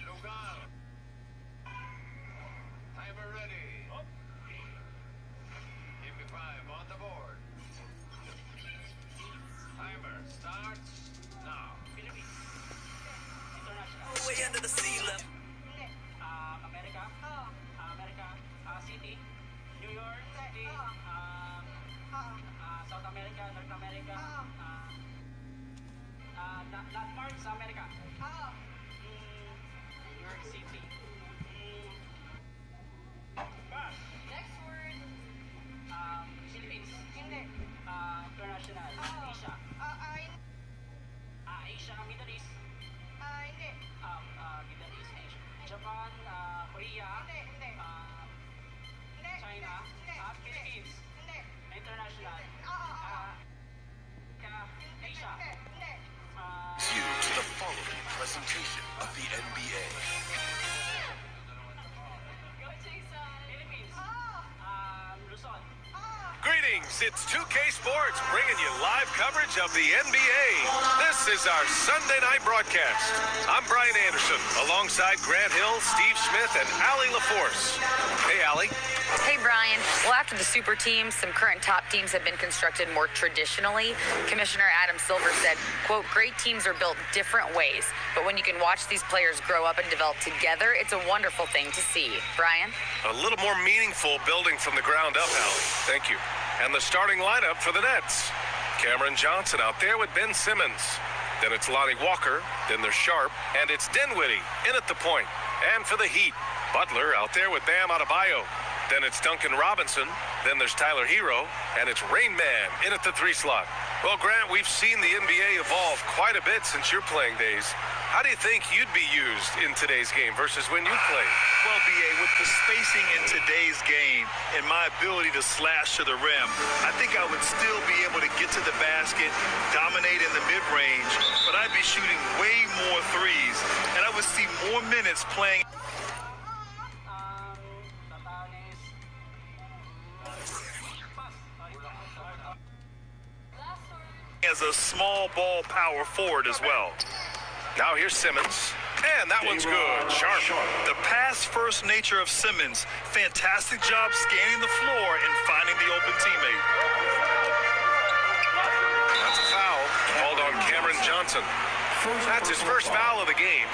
Lugar. Timer ready. Give me 5 on the board. Timer starts now. Philippines. International. Way under the sea level. America. America. City. New York City. South America. North America. Landmarks, America. New York City. Next word. Philippines. Hindi. International. Asia. Asia, Middle East. Hindi. Middle East, Asia. Japan, Korea. Hindi. Hindi. China. Hindi. Philippines. Hindi. International. Asia. Hindi. You to the following presentation of the NBA. Go, Jason. Philippines. Luzon. Greetings, it's 2K Sports bringing you live coverage of the NBA. This is our Sunday night broadcast. I'm Brian Anderson, alongside Grant Hill, Steve Smith, and Allie LaForce. Hey, Allie. Hey, Brian. Well, after the super teams, some current top teams have been constructed more traditionally. Commissioner Adam Silver said, quote, great teams are built different ways, but when you can watch these players grow up and develop together, it's a wonderful thing to see. Brian? A little more meaningful building from the ground up, Allie. Thank you. And the starting lineup for the Nets. Cameron Johnson out there with Ben Simmons. Then it's Lonnie Walker. Then there's Sharp. And it's Dinwiddie in at the point. And for the Heat, Butler out there with Bam Adebayo. Then it's Duncan Robinson. Then there's Tyler Hero. And it's Rain Man in at the 3 slot. Well, Grant, we've seen the NBA evolve quite a bit since your playing days. How do you think you'd be used in today's game versus when you played? Well, B.A., with the spacing in today's game and my ability to slash to the rim, I think I would still be able to get to the basket, dominate in the mid-range, but I'd be shooting way more threes, and I would see more minutes playing. As a small ball power forward as well. Now here's Simmons. And that one's good. Sharp. The pass-first nature of Simmons. Fantastic job scanning the floor and finding the open teammate. That's a foul called on Cameron Johnson. That's his first foul of the game.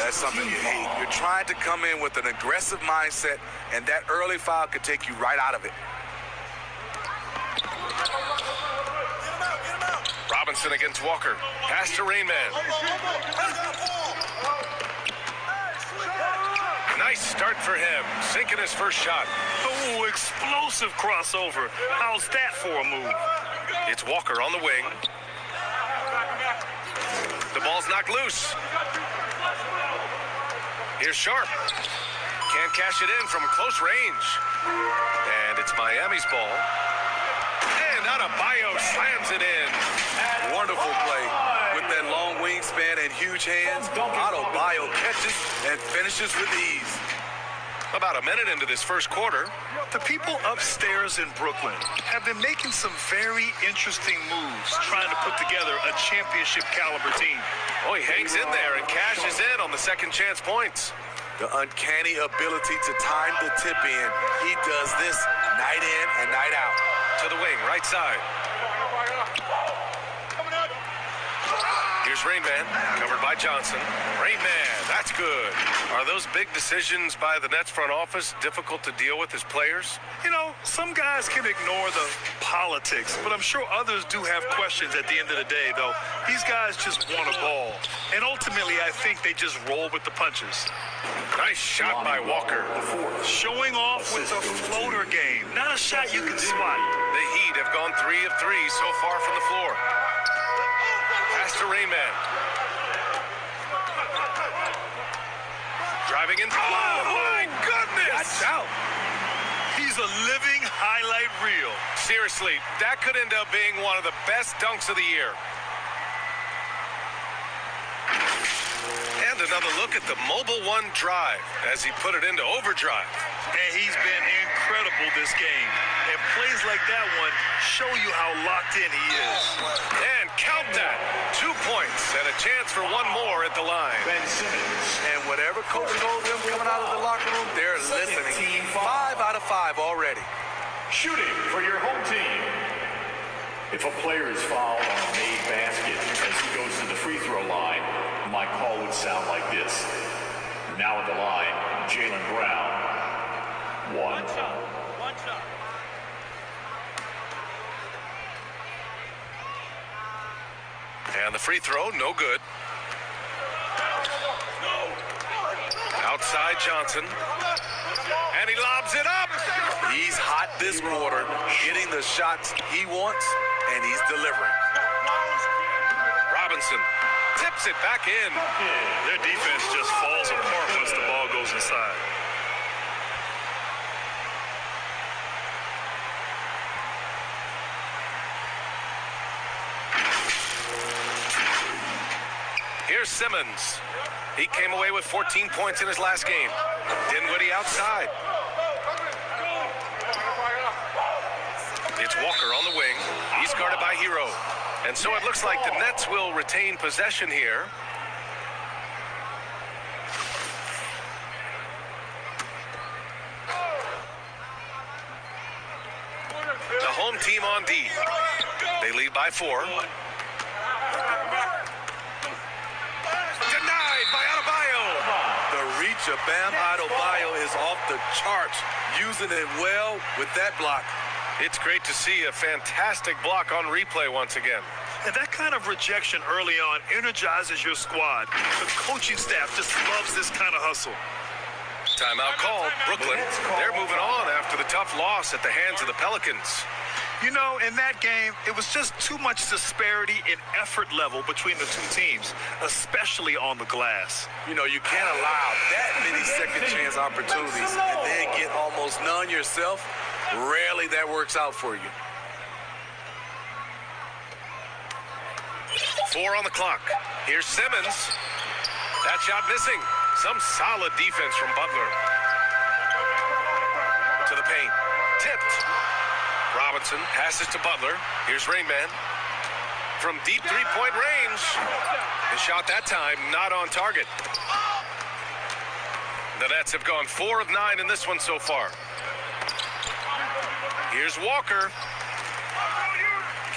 That's something you hate. You're trying to come in with an aggressive mindset, and that early foul could take you right out of it. Robinson against Walker. Pass to Rain Man. Nice start for him. Sinking his first shot. Oh, explosive crossover. How's that for a move? It's Walker on the wing. The ball's knocked loose. Here's Sharp. Can't cash it in from close range. And it's Miami's ball. And Adebayo slams it in. Wonderful play. With that long wingspan and huge hands, Adebayo catches and finishes with ease. About a minute into this first quarter. The people upstairs in Brooklyn have been making some very interesting moves trying to put together a championship caliber team. Oh, he hangs in there and cashes in on the second chance points. The uncanny ability to time the tip in. He does this night in and night out. To the wing, right side. Here's Rain Man, covered by Johnson. Rain Man, that's good. Are those big decisions by the Nets front office difficult to deal with as players? You know, some guys can ignore the politics, but I'm sure others do have questions at the end of the day, though. These guys just want a ball. And ultimately, I think they just roll with the punches. Nice shot by Walker. Showing off with a floater game. Not a shot you can swat. The Heat have gone 3 of 3 so far from the floor. Pass to Rain Man. Driving in. Oh, my goodness! That's out. He's a living highlight reel. Seriously, that could end up being one of the best dunks of the year. And another look at the Mobile One drive as he put it into overdrive. And he's been incredible this game. And plays like that one show you how locked in he is. And count that. 2 points and a chance for one more at the line. Ben Simmons. And whatever coach told them coming out of the locker room, they're listening. 5 out of 5 already. Shooting for your home team. If a player is fouled on a made basket as he goes to the free throw line, my call would sound like this. Now at the line, Jaylen Brown. One shot. And the free throw, no good. Outside Johnson. And he lobs it up. He's hot this quarter, getting the shots he wants, and he's delivering. Robinson tips it back in. Their defense just falls apart once the ball goes inside. Here's Simmons. He came away with 14 points in his last game. Dinwiddie outside. It's Walker on the wing. He's guarded by Hero. And so it looks like the Nets will retain possession here. The home team on D. They lead by 4. Denied by Adebayo. The reach of Bam Adebayo is off the charts, using it well with that block. It's great to see a fantastic block on replay once again. And that kind of rejection early on energizes your squad. The coaching staff just loves this kind of hustle. Timeout called. Brooklyn, they're moving on after the tough loss at the hands of the Pelicans. You know, in that game, it was just too much disparity in effort level between the two teams, especially on the glass. You know, you can't allow that many second chance opportunities and then get almost none yourself. Rarely that works out for you. 4 on the clock. Here's Simmons. That shot missing. Some solid defense from Butler. To the paint. Tipped. Robinson passes to Butler. Here's Rainman. From deep three-point range. The shot that time not on target. The Nets have gone 4 of 9 in this one so far. Here's Walker.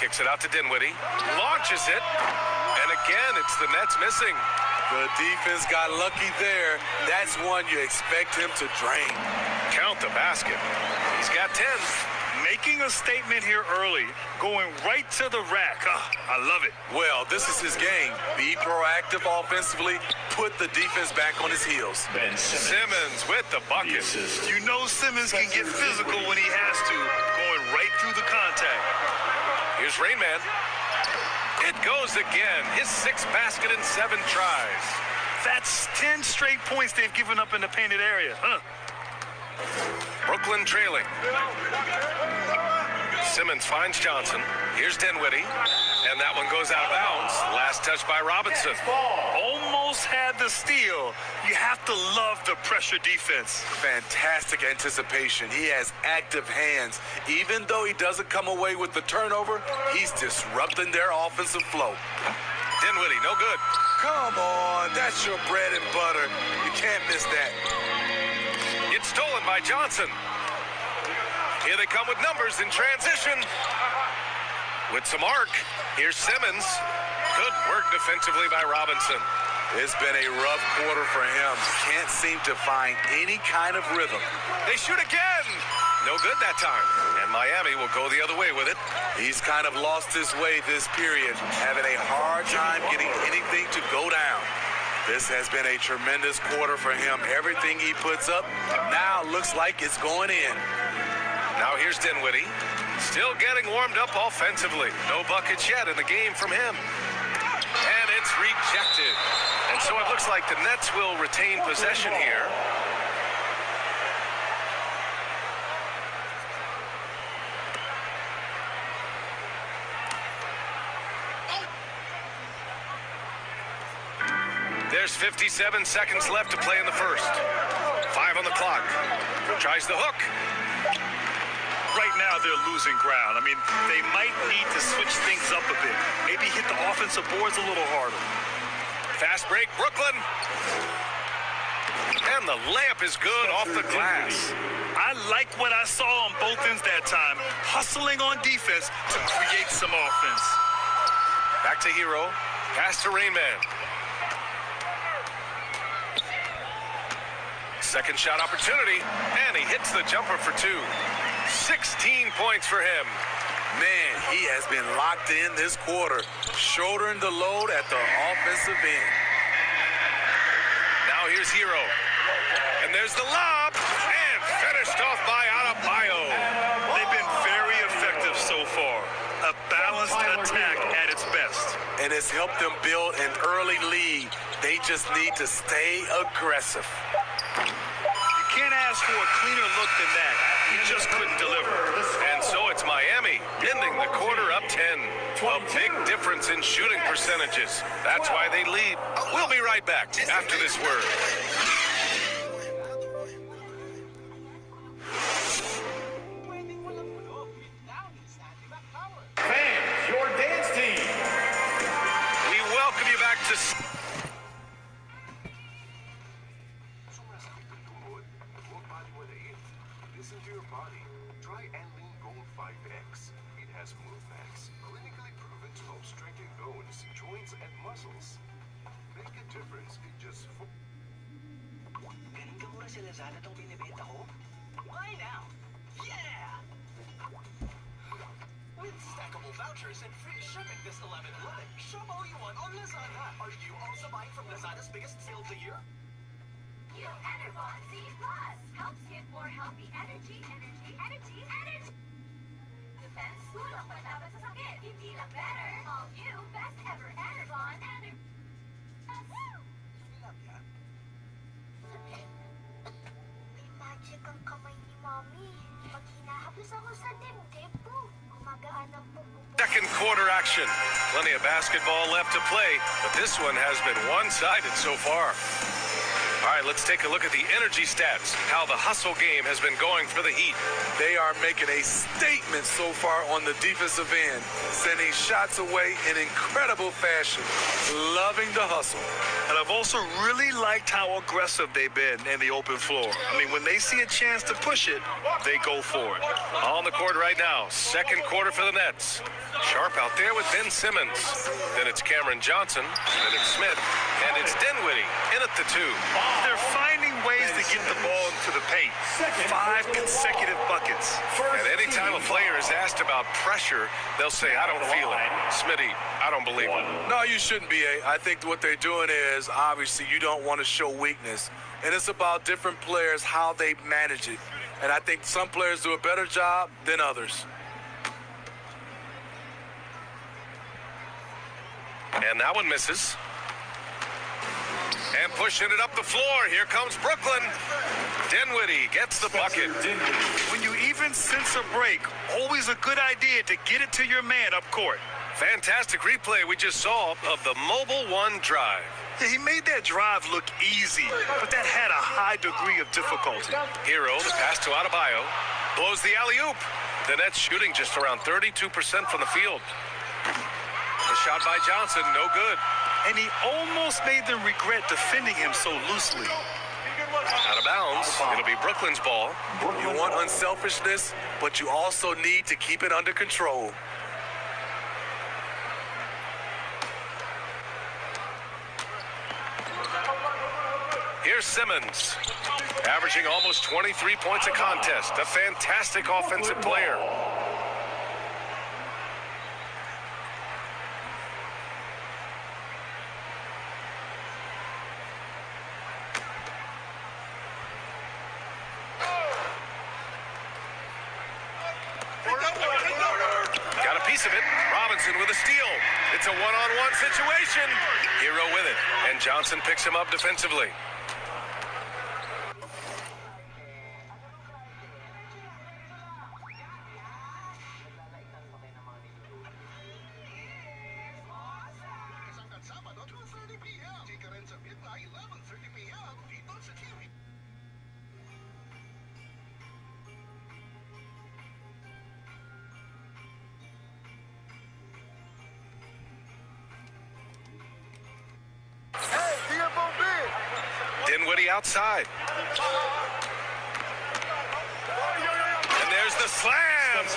Kicks it out to Dinwiddie. Launches it. And again, it's the Nets missing. The defense got lucky there. That's one you expect him to drain. Count the basket. He's got 10. Making a statement here early, going right to the rack. I love it. Well, this is his game. Be proactive offensively. Put the defense back on his heels. Ben Simmons with the bucket. You know Simmons can get physical when he has to, going right through the contact. Here's Rainman. It goes again. His 6th basket in 7 tries. That's 10 straight points they've given up in the painted area, huh? Brooklyn trailing. Simmons finds Johnson. Here's Dinwiddie. And that one goes out of bounds. Last touch by Robinson. Almost had the steal. You have to love the pressure defense. Fantastic anticipation. He has active hands. Even though he doesn't come away with the turnover, he's disrupting their offensive flow. Dinwiddie, no good. Come on, that's your bread and butter. You can't miss that. It's stolen by Johnson. Here they come with numbers in transition. With some arc, here's Simmons. Good work defensively by Robinson. It's been a rough quarter for him. Can't seem to find any kind of rhythm. They shoot again. No good that time. And Miami will go the other way with it. He's kind of lost his way this period, having a hard time getting anything to go down. This has been a tremendous quarter for him. Everything he puts up now looks like it's going in. Now here's Dinwiddie. Still getting warmed up offensively. No buckets yet in the game from him. And it's rejected. And so it looks like the Nets will retain possession here. There's Just 57 seconds left to play in the first. 5 on the clock. Tries the hook. Right now, they're losing ground. I mean, they might need to switch things up a bit. Maybe hit the offensive boards a little harder. Fast break, Brooklyn. And the layup is good off the glass. I like what I saw on both ends that time. Hustling on defense to create some offense. Back to Hero. Pass to Rain Man. Second shot opportunity. And he hits the jumper for 2. 16 points for him. Man, he has been locked in this quarter, shouldering the load at the offensive end. Now here's Hero. And there's the lob. And finished off by Adebayo. They've been very effective so far. A balanced attack at its best. And it's helped them build an early lead. They just need to stay aggressive. You can't ask for a cleaner look than that. He just couldn't deliver. And so it's Miami ending the quarter up 10. A big difference in shooting percentages. That's why they lead. We'll be right back after this word. Fans, your dance team. We welcome you back to... Listen to your body. Try Anlean Gold 5X. It has MoveMax, clinically proven to help strengthen bones, joints, and muscles. Make a difference in just 4... Galing ka mura sa Lazada tong binibenta ko? Buy now! Yeah! With stackable vouchers and free shipping this 11/11, shop all you want on Lazada. Are you also buying from Lazada's biggest sale of the year? New Enervon C Plus helps get more healthy energy. Defense tulong paglaban sa sakit. Hindi lang better. All new best ever Enervon. May magic ang kamay ni Mommy. Pag hinahaplos ako sa dibdib ko, gumagaan ang pupupo. Second quarter action. Plenty of basketball left to play, but this one has been one-sided so far. All right, let's take a look at the energy stats, how the hustle game has been going for the Heat. They are making a statement so far on the defensive end, sending shots away in incredible fashion. Loving the hustle. And I've also really liked how aggressive they've been in the open floor. I mean, when they see a chance to push it, they go for it. On the court right now, second quarter for the Nets. Sharp out there with Ben Simmons. Then it's Cameron Johnson, then it's Smith, and it's Dinwiddie in at the 2. They're finding ways to get the ball into the paint. 5 consecutive buckets. And anytime a player is asked about pressure, they'll say, I don't feel it. Smitty, I don't believe it. No, you shouldn't be, A. I think what they're doing is, obviously, you don't want to show weakness. And it's about different players, how they manage it. And I think some players do a better job than others. And that one misses. And pushing it up the floor. Here comes Brooklyn. Dinwiddie gets the bucket. When you even sense a break, always a good idea to get it to your man up court. Fantastic replay we just saw of the Mobile One drive. Yeah, he made that drive look easy, but that had a high degree of difficulty. Hero, the pass to Adebayo, blows the alley-oop. The Nets shooting just around 32% from the field. The shot by Johnson, no good. And he almost made them regret defending him so loosely. Out of bounds. It'll be Brooklyn's ball. You want unselfishness, but you also need to keep it under control. Here's Simmons, averaging almost 23 points a contest. A fantastic offensive player. Got a piece of it. Robinson with a steal. It's a one-on-one situation. Hero with it. And Johnson picks him up defensively. Hanggang Sabado, 2:30 p.m. Chika rin sa Midnight Dinwiddie outside. And there's the slam.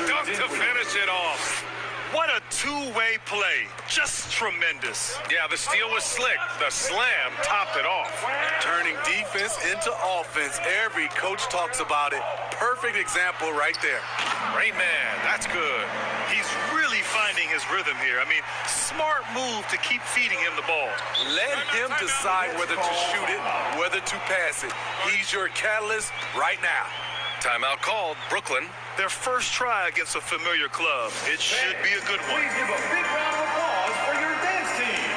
Dunk to finish it off. What a two-way play. Just tremendous. Yeah, the steal was slick. The slam topped it off. Turning defense into offense. Every coach talks about it. Perfect example right there. Great man. That's good. He's really finding his rhythm here. I mean, smart move to keep feeding him the ball. Let him decide whether to shoot it, whether to pass it. He's your catalyst right now. Timeout called. Brooklyn. Their first try against a familiar club. It should be a good one. Please give a big round of applause for your dance team.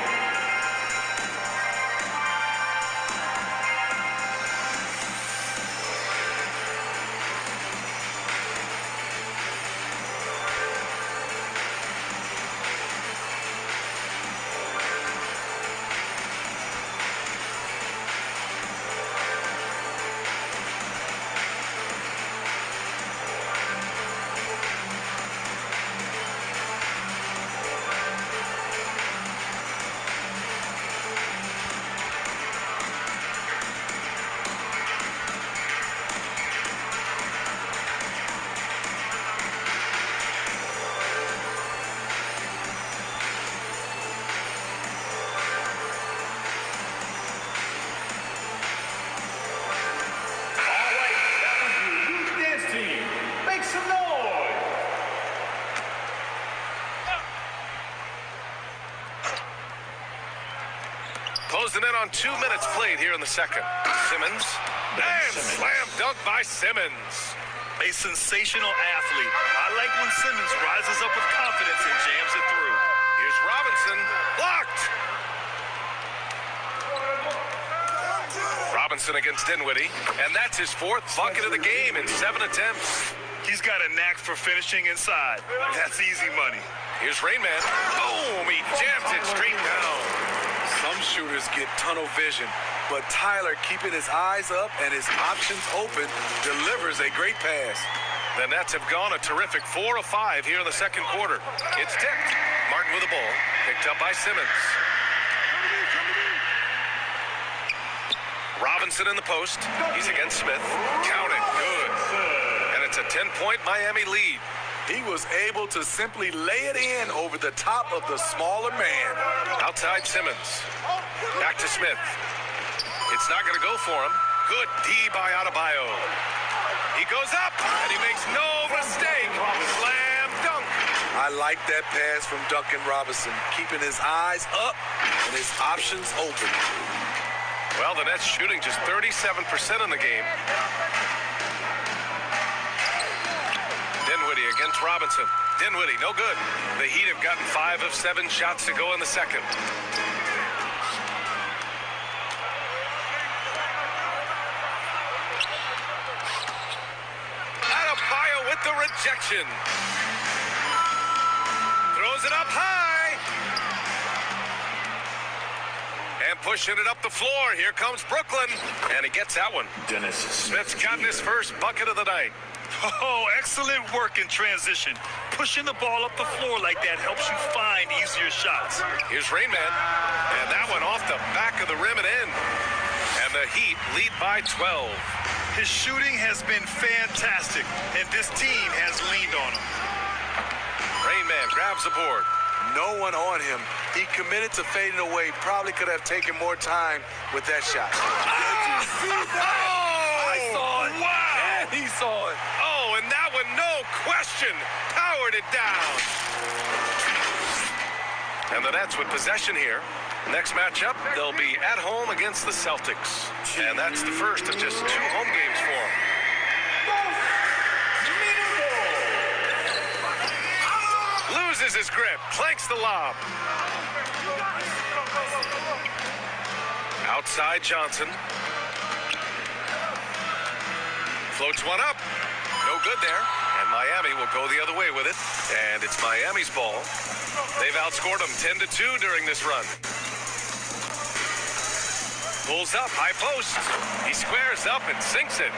Closing in on 2 minutes played here in the second. Simmons. And slam dunk by Simmons. A sensational athlete. I like when Simmons rises up with confidence and jams it through. Here's Robinson. Blocked. Robinson against Dinwiddie. And that's his fourth bucket of the game in 7 attempts. He's got a knack for finishing inside. That's easy money. Here's Rainman. Boom! He jams it straight down. Some shooters get tunnel vision, but Tyler, keeping his eyes up and his options open, delivers a great pass. The Nets have gone a terrific 4 of 5 here in the second quarter. It's tipped. Martin with the ball. Picked up by Simmons. Robinson in the post. He's against Smith. Count it. Good. And it's a 10-point Miami lead. He was able to simply lay it in over the top of the smaller man. Outside Simmons. Back to Smith. It's not going to go for him. Good D by Adebayo. He goes up, and he makes no mistake. Slam dunk. I like that pass from Duncan Robinson, keeping his eyes up and his options open. Well, the Nets shooting just 37% in the game. Dinwiddie against Robinson. Dinwiddie, no good. The Heat have gotten 5 of 7 shots to go in the second. Adebayo with the rejection. Throws it up high. And pushing it up the floor. Here comes Brooklyn. And he gets that one. Dennis Smith's gotten his first bucket of the night. Oh, excellent work in transition. Pushing the ball up the floor like that helps you find easier shots. Here's Rainman. And that one off the back of the rim and in. And the Heat lead by 12. His shooting has been fantastic, and this team has leaned on him. Rainman grabs the board. No one on him. He committed to fading away. Probably could have taken more time with that shot. I saw it. Wow. And he saw it. Oh, and that one, no question, powered it down. And the Nets with possession here. Next matchup, they'll be at home against the Celtics. And that's the first of just 2 home games for them. Loses his grip, planks the lob. Outside Johnson. Floats one up. No good there. And Miami will go the other way with it. And it's Miami's ball. They've outscored them 10-2 during this run. Pulls up, high post. He squares up and sinks it.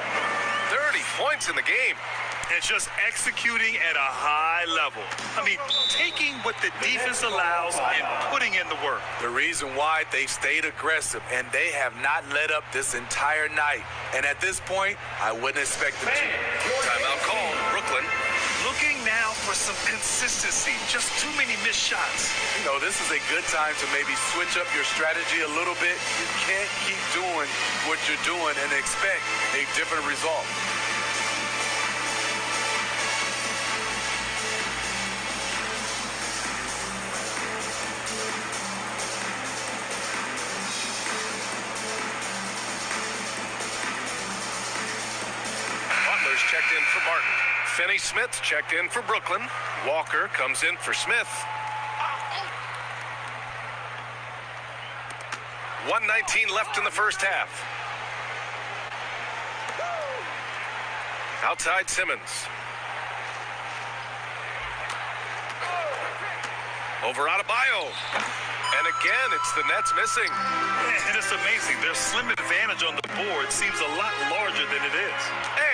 30 points in the game. and just executing at a high level. I mean, taking what the defense allows and putting in the work. The reason why they stayed aggressive, and they have not let up this entire night. And at this point, I wouldn't expect them to. Timeout call, Brooklyn. Looking now for some consistency. Just too many missed shots. You know, this is a good time to maybe switch up your strategy a little bit. You can't keep doing what you're doing and expect a different result. Butler's checked in for Martin. Finney-Smith checked in for Brooklyn. Walker comes in for Smith. 1:19 left in the first half. Outside Simmons. Over Adebayo. And again, it's the Nets missing. And it's amazing. Their slim advantage on the board seems a lot larger than it is.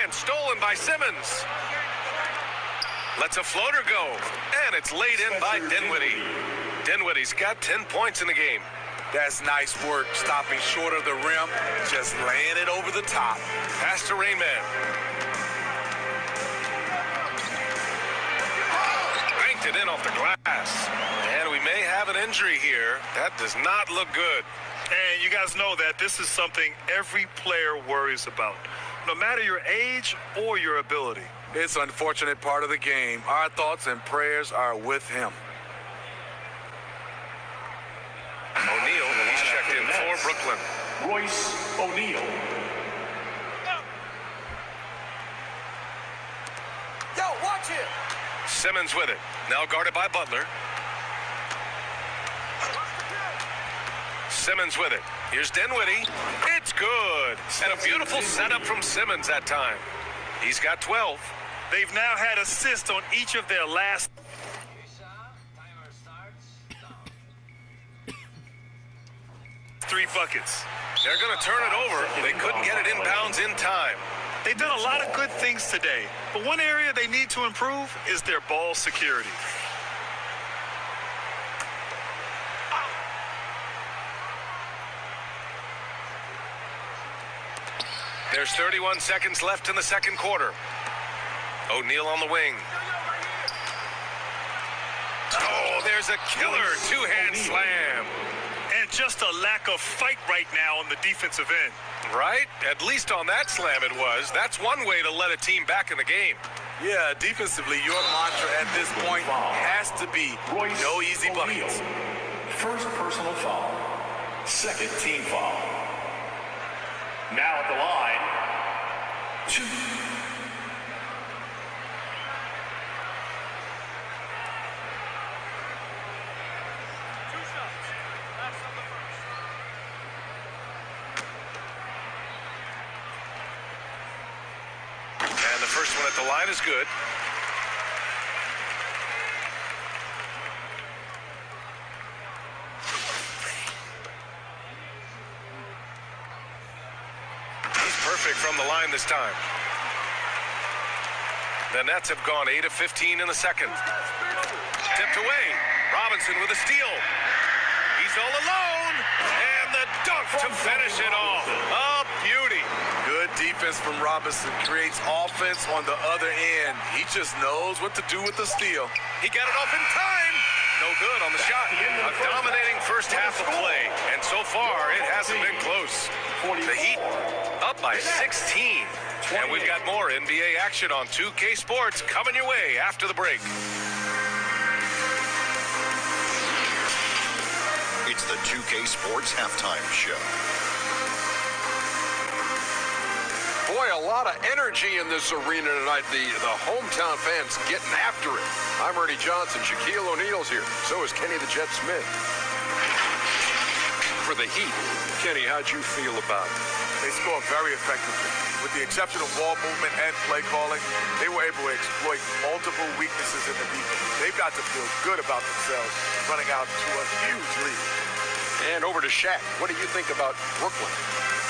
And stolen by Simmons. Lets a floater go. And it's laid in by Dinwiddie. Dinwiddie's got 10 points in the game. That's nice work, stopping short of the rim, just laying it over the top. Pass to Rainman. Banked it in off the glass. And we may have an injury here. That does not look good. And you guys know that this is something every player worries about, no matter your age or your ability. It's an unfortunate part of the game. Our thoughts and prayers are with him. O'Neal, he's checked in for Brooklyn. Royce O'Neal. Yo, watch it. Simmons with it. Now guarded by Butler. Simmons with it. Here's Dinwiddie. It's good. And a beautiful setup from Simmons that time. He's got 12. They've now had assists on each of their last 3 buckets. They're going to turn it over. They couldn't get it inbounds in time. They've done a lot of good things today, but one area they need to improve is their ball security. There's 31 seconds left in the second quarter. O'Neal on the wing. Oh, there's a killer two-hand slam. And just a lack of fight right now on the defensive end. Right? At least on that slam it was. That's one way to let a team back in the game. Yeah, defensively, your mantra at this point has to be no easy buckets. First personal foul. Second team foul. Now at the line, 2. And the first one at the line is good. Perfect from the line this time. The Nets have gone 8 of 15 in the second. Tipped away. Robinson with a steal. He's all alone. And the dunk to finish it off. A beauty. Good defense from Robinson. Creates offense on the other end. He just knows what to do with the steal. He got it off in time. No good on the shot. A dominating first half of play. And so far, it hasn't been close. The Heat up by 16. And we've got more NBA action on 2K Sports coming your way after the break. It's the 2K Sports Halftime Show. Boy, a lot of energy in this arena tonight. The hometown fans getting after it. I'm Ernie Johnson. Shaquille O'Neal's here. So is Kenny the Jet Smith. For the Heat, Kenny, how'd you feel about it? They scored very effectively. With the exception of ball movement and play calling, they were able to exploit multiple weaknesses in the defense. They've got to feel good about themselves running out to a huge lead. And over to Shaq. What do you think about Brooklyn?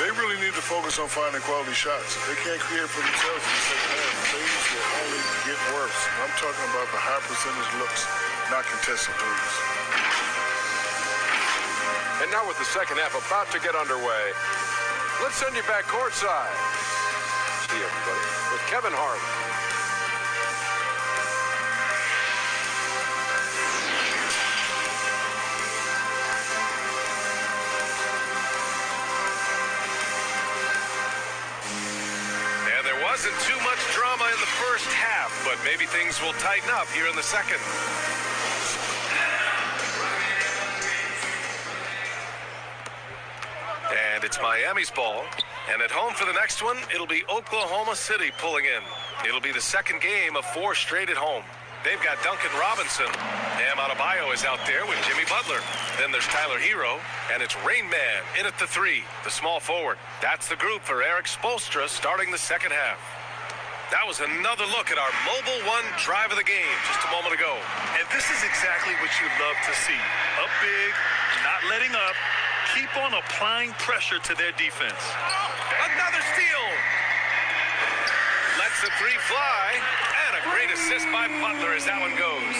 They really need to focus on finding quality shots. They can't create for themselves in the second half. Things will only get worse. I'm talking about the high percentage looks, not contested threes. And now with the second half about to get underway, let's send you back courtside. See everybody with Kevin Harlan. And there wasn't too much drama in the first half, but maybe things will tighten up here in the second. And it's Miami's ball. And at home for the next one, it'll be Oklahoma City pulling in. It'll be the second game of 4 straight at home. They've got Duncan Robinson. Bam Adebayo is out there with Jimmy Butler. Then there's Tyler Hero, and it's Rain Man in at the 3, the small forward. That's the group for Eric Spoelstra starting the second half. That was another look at our Mobile One drive of the game just a moment ago. And this is exactly what you love to see. Up big, not letting up, keep on applying pressure to their defense. Another steal. Lets the 3 fly, and a great assist by Butler as that one goes.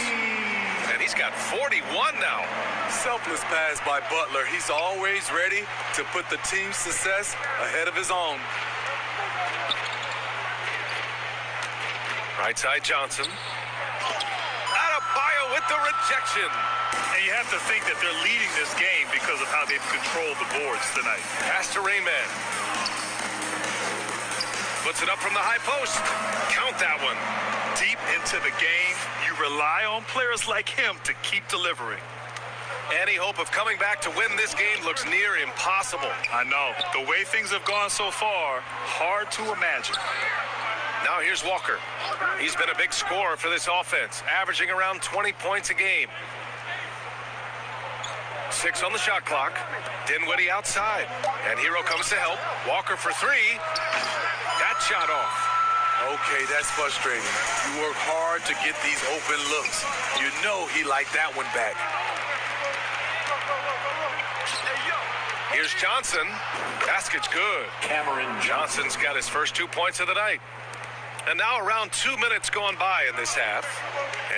And he's got 41 now. Selfless pass by Butler. He's always ready to put the team's success ahead of his own. Right side Johnson. Adebayo with the rejection. And you have to think that they're leading this game because of how they've controlled the boards tonight. Pass to Rain Man. Puts it up from the high post. Count that one. Deep into the game, you rely on players like him to keep delivering. Any hope of coming back to win this game looks near impossible. I know. The way things have gone so far, hard to imagine. Now here's Walker. He's been a big scorer for this offense, averaging around 20 points a game. 6 on the shot clock. Dinwiddie outside. And Hero comes to help. Walker for 3. That shot off. Okay, that's frustrating. You work hard to get these open looks. You know he liked that one back. Here's Johnson. Basket's good. Cameron Johnson's got his first 2 points of the night. And now around 2 minutes gone by in this half.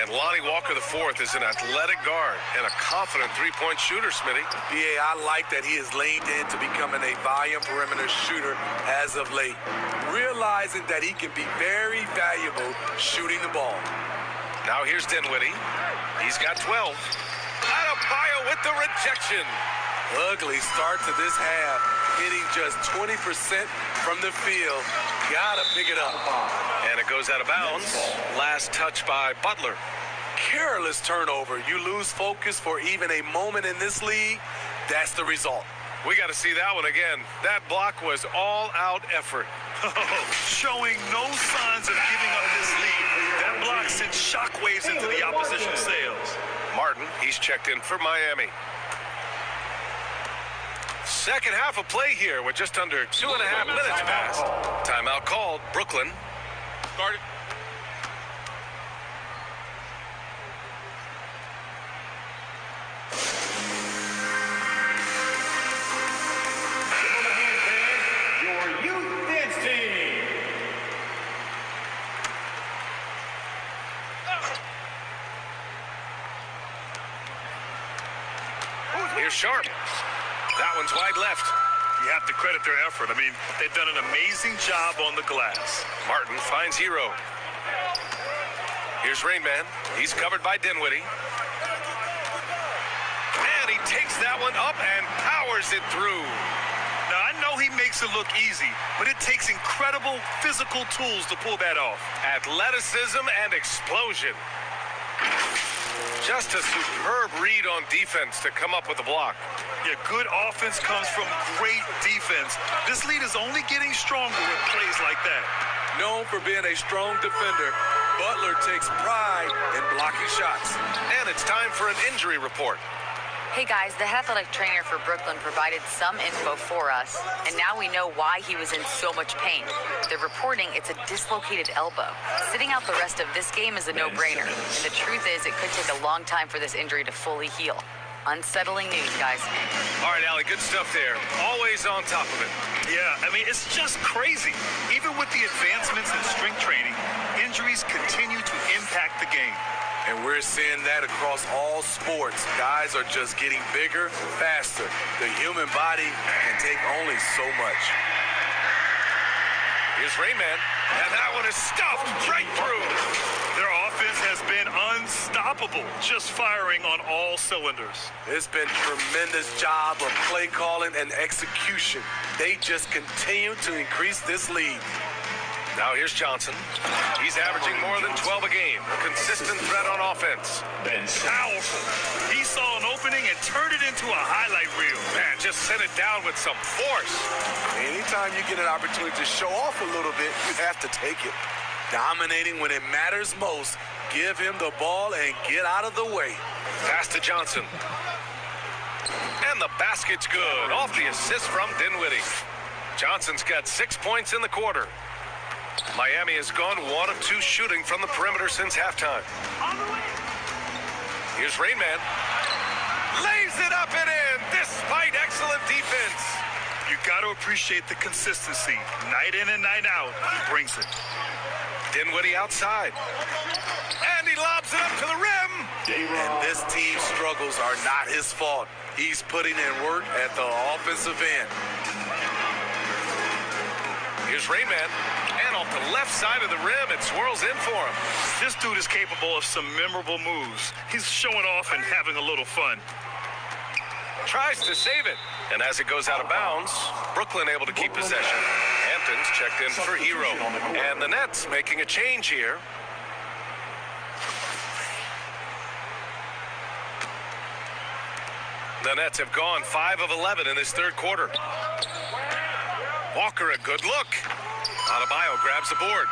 And Lonnie Walker IV is an athletic guard and a confident three-point shooter, Smitty. BA, I like that he has leaned into becoming a volume perimeter shooter as of late, realizing that he can be very valuable shooting the ball. Now here's Dinwiddie. He's got 12. Adebayo with the rejection. Ugly start to this half, hitting just 20% from the field. Gotta pick it up. And it goes out of bounds. Last touch by Butler. Careless turnover. You lose focus for even a moment in this league. That's the result. We got to see that one again. That block was all-out effort. Showing no signs of giving up this lead. That block sent shockwaves into the opposition's sails. Martin, he's checked in for Miami. Second half of play here with just under 2.5 minutes passed. Timeout called. Brooklyn. Started. your youth dance team. Here's Sharp. That one's wide left. You have to credit their effort. I mean, they've done an amazing job on the glass. Martin finds Hero. Here's Rain Man. He's covered by Dinwiddie. And he takes that one up and powers it through. Now, I know he makes it look easy, but it takes incredible physical tools to pull that off. Athleticism and explosion. Just a superb read on defense to come up with the block. Yeah, good offense comes from great defense. This lead is only getting stronger with plays like that. Known for being a strong defender, Butler takes pride in blocking shots. And it's time for an injury report. Hey guys, the athletic trainer for Brooklyn provided some info for us, and now we know why he was in so much pain. They're reporting it's a dislocated elbow. Sitting out the rest of this game is a no-brainer, and the truth is it could take a long time for this injury to fully heal. Unsettling news, guys. All right, Allie, good stuff there. Always on top of it. Yeah, I mean, it's just crazy. Even with the advancements in strength training, injuries continue to impact the game. And we're seeing that across all sports. Guys are just getting bigger, faster. The human body can take only so much. Here's Rainman, and that one is stuffed right through. Their offense has been unstoppable, just firing on all cylinders. It's been tremendous job of play calling and execution. They just continue to increase this lead. Now here's Johnson. He's averaging more than 12 a game. A consistent threat on offense. Powerful. He saw an opening and turned it into a highlight reel. Man, just sent it down with some force. Anytime you get an opportunity to show off a little bit, you have to take it. Dominating when it matters most. Give him the ball and get out of the way. Pass to Johnson. And the basket's good. Off the assist from Dinwiddie. Johnson's got 6 points in the quarter. Miami has gone 1 of 2 shooting from the perimeter since halftime. Here's Rainman. Lays it up and in, despite excellent defense. You got to appreciate the consistency. Night in and night out, he brings it. Dinwiddie outside. And he lobs it up to the rim. And this team's struggles are not his fault. He's putting in work at the offensive end. Here's Rainman. And off the left side of the rim, it swirls in for him. This dude is capable of some memorable moves. He's showing off and having a little fun. Tries to save it. And as it goes out of bounds, Brooklyn able to keep possession. Hampton's checked in for Hero. And the Nets making a change here. The Nets have gone 5 of 11 in this third quarter. Walker, a good look. Adebayo grabs the board.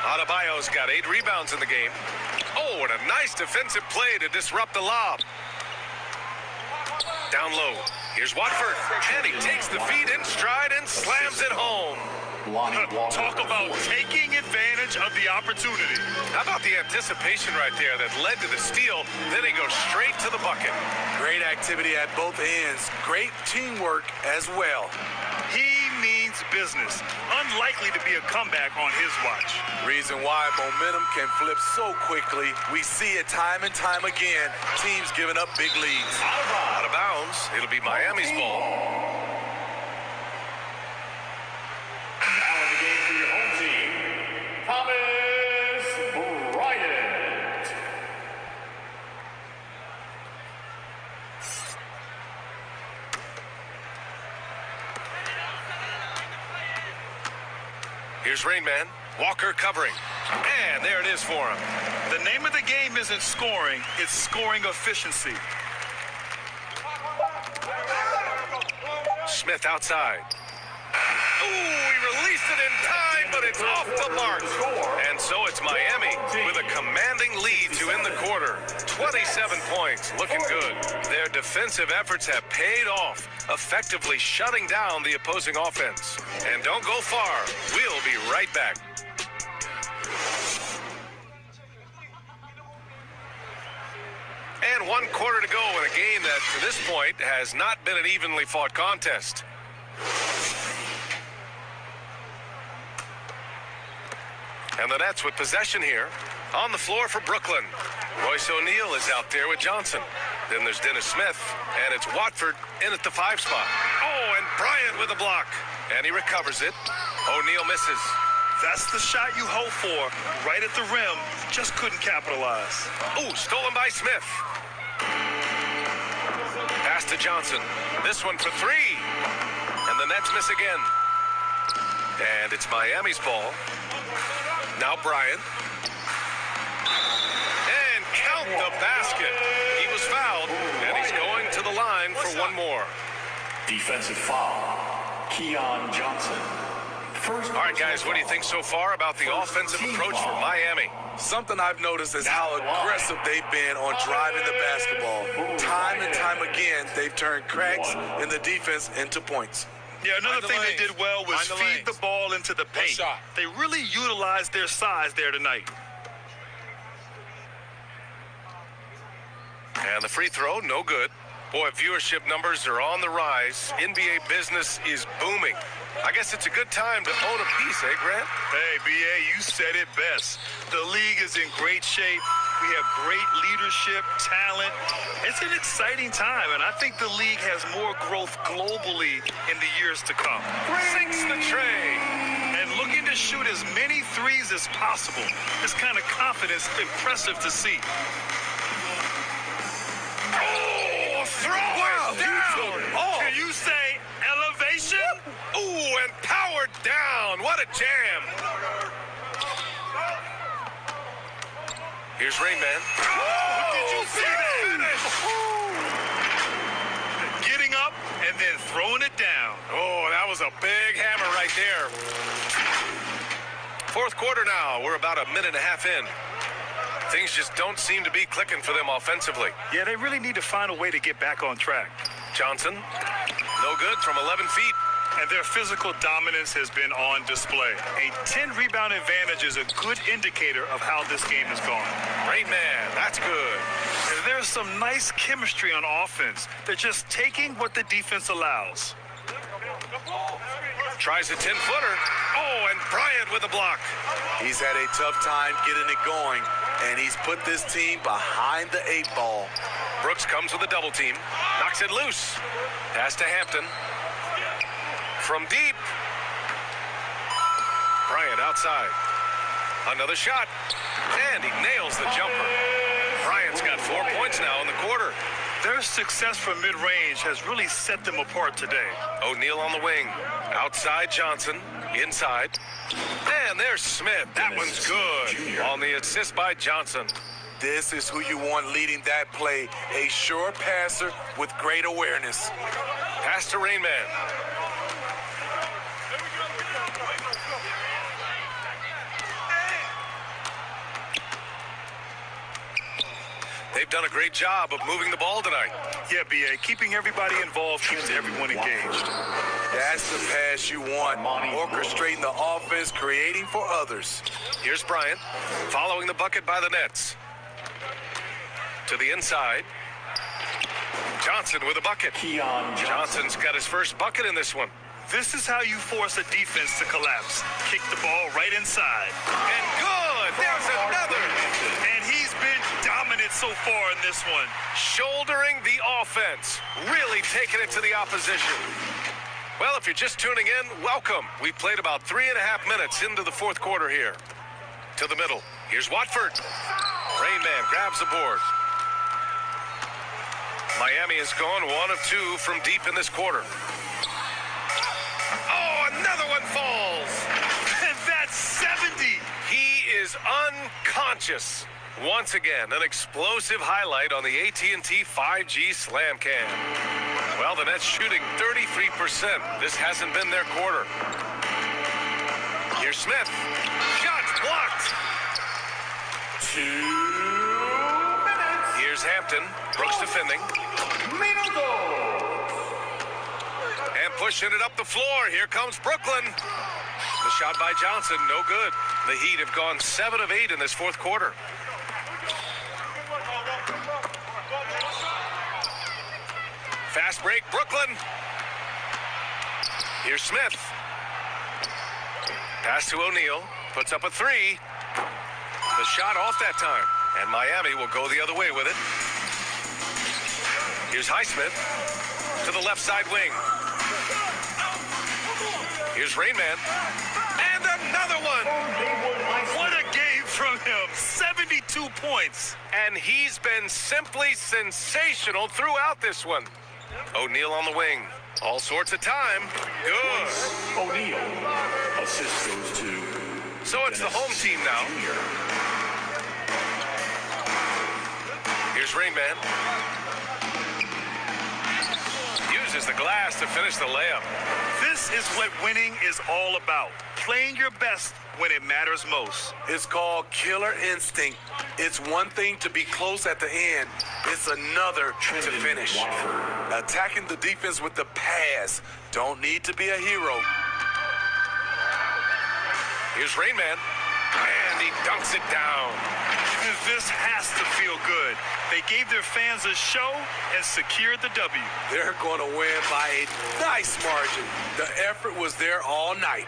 Adebayo's got 8 rebounds in the game. Oh, and a nice defensive play to disrupt the lob. Down low. Here's Watford. And he takes the feed in stride and slams it home. Talk about taking advantage of the opportunity. How about the anticipation right there that led to the steal? Then he goes straight to the bucket. Great activity at both ends. Great teamwork as well. He means business. Unlikely to be a comeback on his watch. Reason why momentum can flip so quickly. We see it time and time again. Teams giving up big leads. Out of bounds. It'll be Miami's ball. Now in the game for your home team, Thomas Bryant. Here's Rainman. Walker covering. And there it is for him. The name of the game isn't scoring, it's scoring efficiency. Smith outside. Ooh, he released it in time, but it's off the mark. And so it's Miami with a commanding lead to end the quarter. 27 points, looking good. Their defensive efforts have paid off, effectively shutting down the opposing offense. And don't go far. We'll be right back. And 1 quarter to go in a game that, to this point, has not been an evenly fought contest. And the Nets with possession here. On the floor for Brooklyn. Royce O'Neal is out there with Johnson. Then there's Dennis Smith. And it's Watford in at the 5 spot. Oh, and Bryant with a block. And he recovers it. O'Neal misses. That's the shot you hope for. Right at the rim. Just couldn't capitalize. Ooh, stolen by Smith. Pass to Johnson. This one for 3. And the Nets miss again. And it's Miami's ball. Now Bryant. And count the basket. He was fouled, and he's going to the line for one more. Defensive foul, Keon Johnson. First. All right, guys, what do you think so far about the offensive approach for Miami? Something I've noticed is how aggressive they've been on driving the basketball. Time and time again, they've turned cracks in the defense into points. Yeah, another thing they did well was feed the ball into the paint. They really utilized their size there tonight. And the free throw, no good. Boy, viewership numbers are on the rise. NBA business is booming. I guess it's a good time to own a piece, eh, Grant? Hey, B.A., you said it best. The league is in great shape. We have great leadership, talent. It's an exciting time, and I think the league has more growth globally in the years to come. Sinks the tray. And looking to shoot as many threes as possible. This kind of confidence is impressive to see. Oh, throw it down. Oh. Can you say elevation? Ooh, and powered down. What a jam. Here's Rain Man. Oh, did you see that? Getting up and then throwing it down. Oh, that was a big hammer right there. Fourth quarter now. We're about a minute and a half in. Things just don't seem to be clicking for them offensively. Yeah, they really need to find a way to get back on track. Johnson, no good from 11 feet. And their physical dominance has been on display. A 10-rebound advantage is a good indicator of how this game has gone. Rain Man, that's good. And there's some nice chemistry on offense. They're just taking what the defense allows. Tries a 10-footer. Oh, and Bryant with a block. He's had a tough time getting it going, and he's put this team behind the 8 ball. Brooks comes with a double team. Knocks it loose. Pass to Hampton. From deep. Bryant outside. Another shot. And he nails the jumper. Bryant's got 4 points now in the quarter. Their success from mid-range has really set them apart today. O'Neal on the wing. Outside Johnson. Inside. And there's Smith. That one's good. On the assist by Johnson. This is who you want leading that play. A sure passer with great awareness. Pass to Rain Man. They've done a great job of moving the ball tonight. Yeah, B.A., keeping everybody involved keeps everyone engaged. That's the pass you want. Orchestrating the offense, creating for others. Here's Bryant, following the bucket by the Nets. To the inside. Johnson with a bucket. Johnson's got his first bucket in this one. This is how you force a defense to collapse. Kick the ball right inside. And good! There's another! And he's been dominant so far in this one. Shouldering the offense. Really taking it to the opposition. Well, if you're just tuning in, welcome. We've played about 3.5 minutes into the fourth quarter here. To the middle. Here's Watford. Rain Man grabs the board. Miami has gone 1 of 2 from deep in this quarter. Oh, another one falls. And that's 70. He is unconscious. Once again, an explosive highlight on the AT&T 5G Slam Cam. Well, the Nets shooting 33%. This hasn't been their quarter. Here's Smith. Shots blocked. 2 minutes. Here's Hampton. Brooks defending. And pushing it up the floor. Here comes Brooklyn. The shot by Johnson, no good. The Heat have gone 7 of 8 in this fourth quarter. Fast break, Brooklyn. Here's Smith. Pass to O'Neal. Puts up a 3. The shot off that time. And Miami will go the other way with it. Here's Highsmith to the left side wing. Here's Rain Man. And another one. What a game from him. 72 points. And he's been simply sensational throughout this one. O'Neal on the wing. All sorts of time. Good. O'Neal. Assist goes to. So it's the home team now. Here's Rain Man. Uses the glass to finish the layup. This is what winning is all about. Playing your best when it matters most. It's called killer instinct. It's one thing to be close at the end. It's another to finish. Attacking the defense with the pass. Don't need to be a hero. Here's Rain Man. And he dunks it down. And this has to feel good. They gave their fans a show and secured the W. They're going to win by a nice margin. The effort was there all night.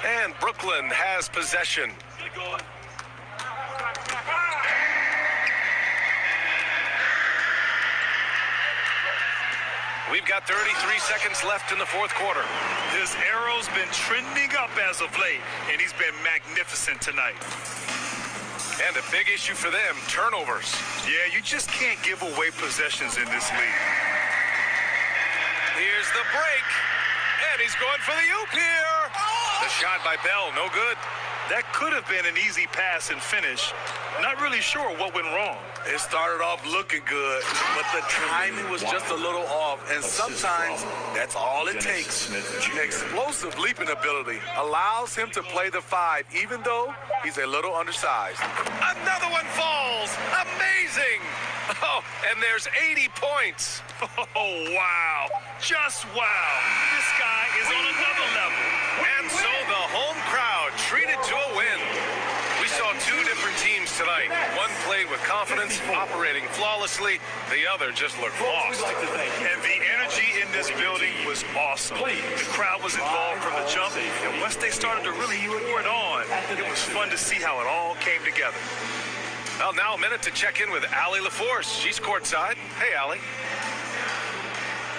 And Brooklyn has possession. We've got 33 seconds left in the fourth quarter. His arrow's been trending up as of late, and he's been magnificent tonight. And a big issue for them, turnovers. Yeah, you just can't give away possessions in this league. Here's the break. And he's going for the oop here. The shot by Bell, no good. That could have been an easy pass and finish. Not really sure what went wrong. It started off looking good, but the timing was just a little off, and sometimes that's all it takes. Explosive leaping ability allows him to play the 5, even though he's a little undersized. Another one falls. Amazing. Oh, and there's 80 points. Oh, wow. Just wow. This guy is on another level. And so the home crowd treated to a win. We saw two different teams tonight. One played with confidence, operating flawlessly. The other just looked lost. And the energy in this building was awesome. The crowd was involved from the jump, and once they started to really pour it on, it was fun to see how it all came together. Well, now a minute to check in with Allie LaForce. She's courtside. Hey, Allie.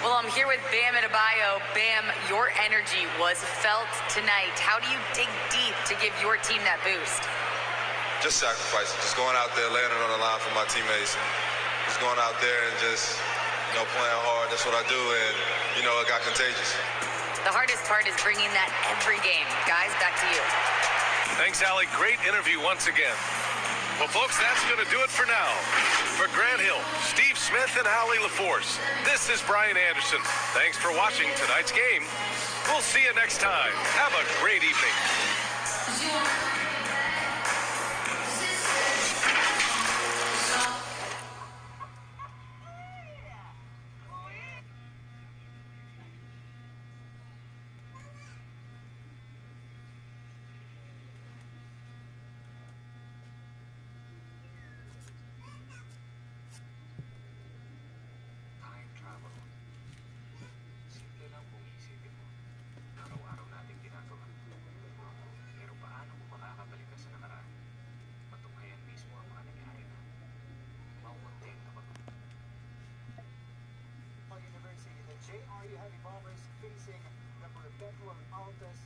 Well, I'm here with Bam Adebayo. Bam, your energy was felt tonight. How do you dig deep to give your team that boost? Just sacrificing, just going out there, laying it on the line for my teammates. Just going out there and just, playing hard. That's what I do, and, it got contagious. The hardest part is bringing that every game. Guys, back to you. Thanks, Allie. Great interview once again. Well, folks, that's going to do it for now. For Grant Hill, Steve Smith, and Allie LaForce, this is Brian Anderson. Thanks for watching tonight's game. We'll see you next time. Have a great evening. JRU Heavy Bombers facing the Perpetual Altas